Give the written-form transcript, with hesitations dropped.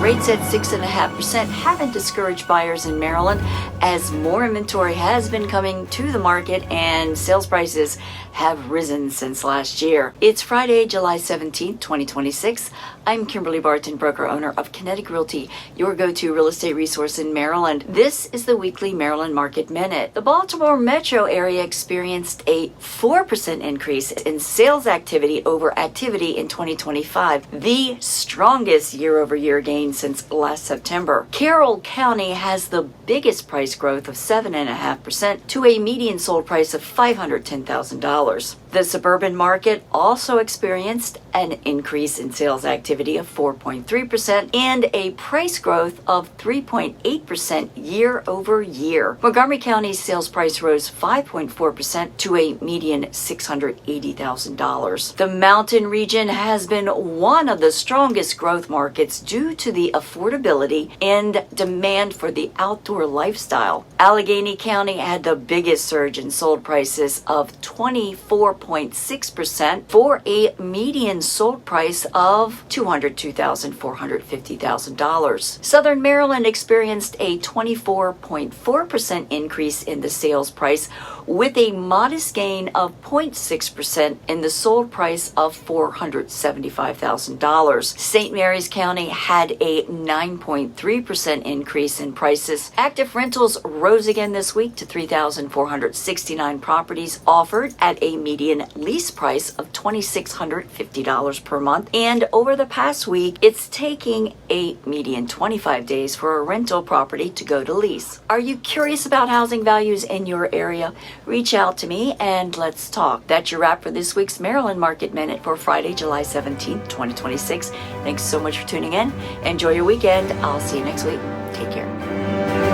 Rates at 6.5% haven't discouraged buyers in Maryland as more inventory has been coming to the market and sales prices have risen since last year. It's Friday, July 17th, 2026. I'm Kimberly Barton, broker owner of Kinetic Realty, your go-to real estate resource in Maryland. This is the weekly Maryland Market Minute. The Baltimore metro area experienced a 4% increase in sales activity over activity in 2025, the strongest year-over-year gain since last September. Carroll County has the biggest price growth of 7.5% to a median sold price of $510,000. The suburban market also experienced an increase in sales activity of 4.3% and a price growth of 3.8% year over year. Montgomery County's sales price rose 5.4% to a median $680,000. The mountain region has been one of the strongest growth markets due to the affordability and demand for the outdoor lifestyle. Allegheny County had the biggest surge in sold prices of 24.6% for a median sold price of $202,450,000. Southern Maryland experienced a 24.4% increase in the sales price with a modest gain of 0.6% in the sold price of $475,000. St. Mary's County had a 9.3% increase in prices. Active rentals rose again this week to 3,469 properties offered at a median lease price of $2,650 per month. And over the past week, it's taking a median 25 days for a rental property to go to lease. Are you curious about housing values in your area? Reach out to me and let's talk. That's your wrap for this week's Maryland Market Minute for Friday, July 17th, 2026. Thanks so much for tuning in. Enjoy your weekend. I'll see you next week. Take care.